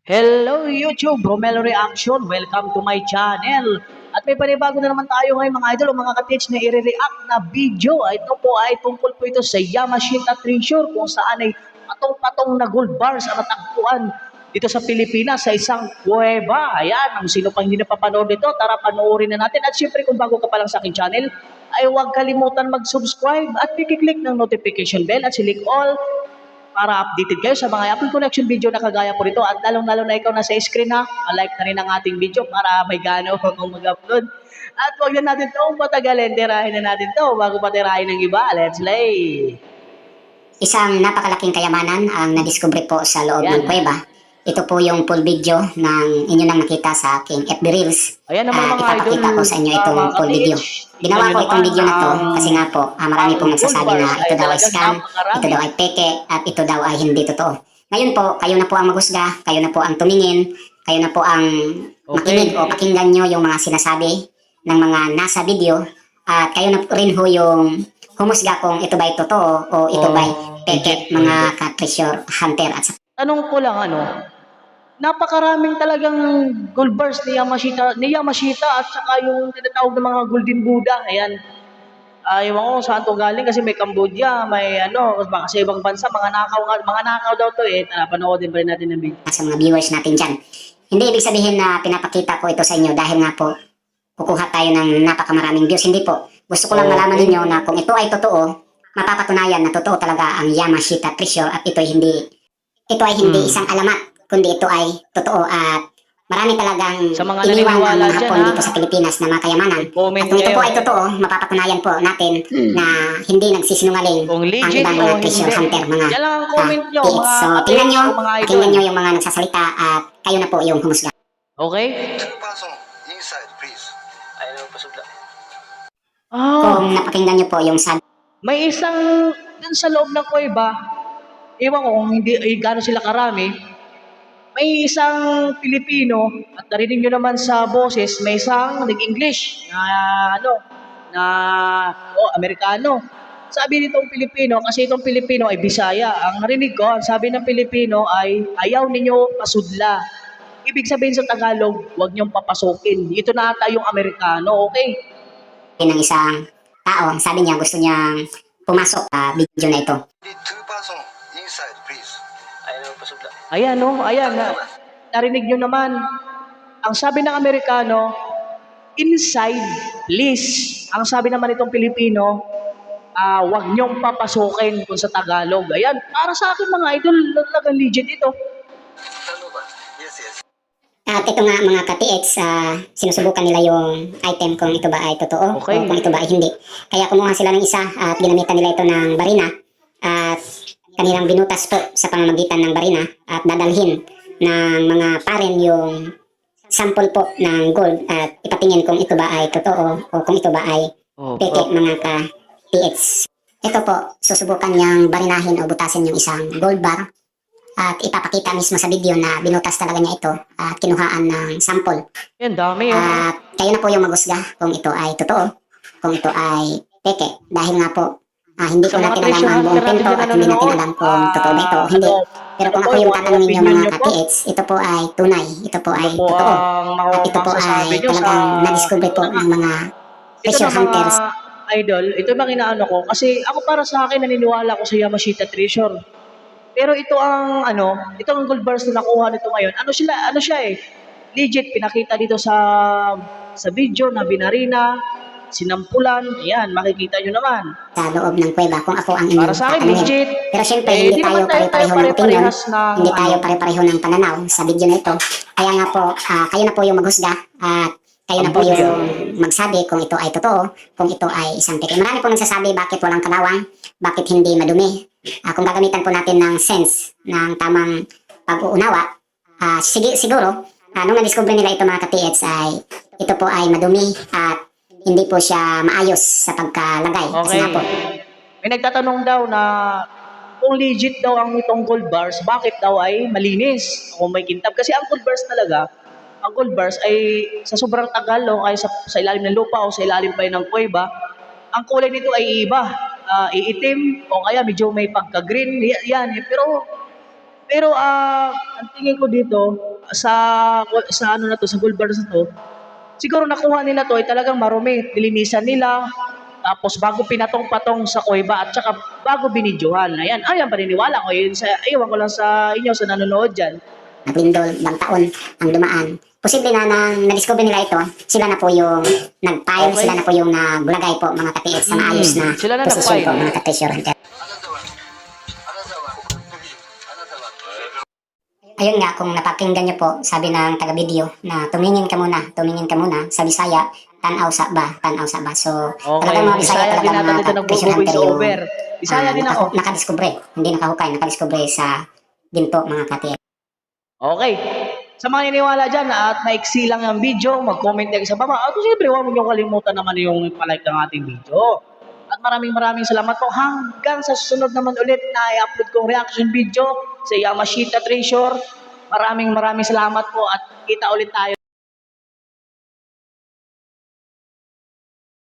Hello YouTube, Romelo Reaction. Welcome to my channel. At may panibago na naman tayo ngayon mga idol, mga ka-teach na i-react na video. Ito po ay tungkol po ito sa Yamashita Treasure kung saan ay patong-patong na gold bars ang natagpuan dito sa Pilipinas sa isang kuweba. Ayan, ang sino pang hindi napapanood dito, tara panoorin na natin. At syempre kung bago ka pa lang sa aking channel, ay huwag kalimutan mag-subscribe at i-click ng notification bell at select all para updated kayo sa mga upload collection video na kagaya po nito. At lalong-lalo na ikaw nasa screen ha, like na rin ang ating video para may gano kung mag-upload. At huwag na natin itong patagalin, tirahin na natin ito bago patirahin ng iba. Let's play! Isang napakalaking kayamanan ang nadiskubre po sa loob ng kuweba. Ito po yung full video ng inyo nang nakita sa aking FB Reels. Ayan naman mga Ipapakita idol, ko sa inyo itong mga full video. Ginawa ko itong video na to kasi nga po marami pong nagsasabi na ito daw ay scam, ito daw ay peke, at ito daw ay hindi totoo. Ngayon po, kayo na po ang maghusga, kayo na po ang tumingin, kayo na po ang makinig o pakinggan nyo yung mga sinasabi ng mga nasa video, at kayo na rin ho yung humusga kung ito ba ay totoo o ito ba ay peke, mga ka-treasure hunter. At tanong ko lang napakaraming talagang gold bars ni Yamashita at saka yung tinatawag ng mga Golden Buddha. Ayan. Ewan ko saan to galing kasi may Cambodia, may baka sa ibang bansa, mga nakaw daw to eh. Tara, panoodin pa rin natin ng video. sa mga viewers natin dyan. Hindi ibig sabihin na pinapakita ko ito sa inyo dahil nga po kukuha tayo ng napakamaraming views. Hindi po. Gusto ko lang malaman ninyo na kung ito ay totoo, mapapatunayan na totoo talaga ang Yamashita Treasure at ito ay hindi isang alamat, kundi ito ay totoo. At marami talagang Sa mga iniwan naniniwala ng Hapon dyan, dito sa Pilipinas na mga kayamanan. comment At kung ito kayo. po ay totoo, mapapatunayan po natin na hindi nagsisinungaling Kung ang legit ibang o mga treasure hindi. hunter, mga Yan lang ang comment nyo, PX. mga So tingnan nyo, o mga idol. pakinggan nyo yung mga nagsasalita at kayo na po yung humusga. Okay? 2% inside, please. Ayaw pa subla. Kung napakinggan nyo po yung sabi May isang dun sa loob ng kuweba, ewan ko kung hindi gaano sila karami, may isang Pilipino at narinig nyo naman sa boses, may isang nag-English na Amerikano. Sabi nitong Pilipino, kasi itong Pilipino ay Bisaya. Ang narinig ko, ang sabi ng Pilipino ay ayaw ninyo pasudla. Ibig sabihin sa Tagalog, huwag niyong papasukin. Ito na ata yung Amerikano, okay? ng isang tao, sabi niya gusto niyang pumasok sa video na ito. Need 2% inside, please. Ayaw pa subla. Ayan, no? Ayan. Narinig nyo naman. Ang sabi ng Amerikano, inside, please. Ang sabi naman itong Pilipino, wag nyong papasukin kung sa Tagalog. Ayan, para sa akin mga idol, talagang legit ito. Ano ba? Yes, yes. At ito nga mga ka-TX, sinusubukan nila yung item kung ito ba ay totoo o Okay. kung ito ba ay hindi. Kaya kumuha sila ng isa at ginamitan nila ito ng barina at kanilang binutas po sa pamamagitan ng barina at dadalhin ng mga paren yung sample po ng gold at ipatingin kung ito ba ay totoo o kung ito ba ay peke, mga ka-TX. Ito po, susubukan niyang barinahin o butasin yung isang gold bar at ipapakita mismo sa video na binutas talaga niya ito at kinuhaan ng sample. Yan, dami yun. At kayo na po yung maghusga kung ito ay totoo, kung ito ay peke. Dahil nga po, hindi Sa po mga natin alam treasure ang buong hunter pinto natin at na hindi natin nanonood, alam kung totoo ba ito o hindi. Pero kung ako yung tatanungin niyo mga ka-TX, ito po ay tunay, ito po ay po totoo. ang At ito po masasabi ay nyo sa... talagang na-discover po ng mga Ito treasure na hunters. mga idol, ito bang inaano ko? Kasi ako para sa akin, naniniwala ko sa Yamashita Treasure. Pero ito ang gold bars na nakuha nito ngayon. Ano siya eh, legit, pinakita dito sa video na binarina, sinampulan, ayan, makikita nyo naman. Sa loob ng kuweba kung ako ang Para inyong sa akin, tatanungin. legit. Pero syempre, Eh, hindi di tayo naman tayo pare-pareho ng opinion, pare-parehas ng hindi tayo pare-pareho ng pananaw sa video na ito. Kaya nga po, kayo na po yung maghusga at kayo na po yung magsabi kung ito ay totoo, kung ito ay isang peke. Marami po nagsasabi bakit walang kalawang, bakit hindi madumi. Kung gagamitan po natin ng sense, ng tamang pag-uunawa, siguro, nung na-discover nila ito mga ka-TX ay ito po ay madumi at hindi po siya maayos sa pagkalagay. Kasi Okay. nga po, May nagtatanong daw na kung legit daw ang itong gold bars, bakit daw ay malinis o may kintab? Kasi ang gold bars talaga, ang gold bars ay sa sobrang tagal o kaya sa ilalim ng lupa o sa ilalim pa ng kuweba, ang kulay nito ay iba. Iitim o kaya medyo may pagka-green. Yan. Pero ang tingin ko dito, sa ano na to, sa gold bars na to, siguro nakuha nila to ay talagang marumi. Nilinisan nila, tapos bago pinatong-patong sa kuweba at saka bago binidyohan. Ayan paniniwala ko. Yun sa, iwan ko lang sa inyo, sa nanonood dyan. naglindol, ibang taon ang dumaan. Posible na nang na-discover nila ito, sila na po yung nag-file, Okay. sila na po yung nagbulagay po mga ka-TH sa maayos na Sila na posisyon nag-file. po mga ka-treasure hunter. Another one. Another one. Another one. Ayun nga, kung napakinggan nyo po, sabi ng taga-video na tumingin ka muna sa Bisaya, tanaw sa ba. So, Okay, talagang mga Bisaya, Bisaya din talagang natin mga dito ka-treasure hunter nagbo-voice yung over. Bisaya din ako. nakadiskubre, hindi nakahukay, nakadiskubre sa ginto mga ka-TH. Okay. Sa mga niniwala dyan at maiksi lang ang video, mag-comment kayo sa baba. At siyempre, huwag niyo kalimutan naman yung palike ng ating video. At maraming salamat po. Hanggang sa susunod naman ulit na i-upload kong reaction video sa Yamashita Treasure. Maraming salamat po at kita ulit tayo.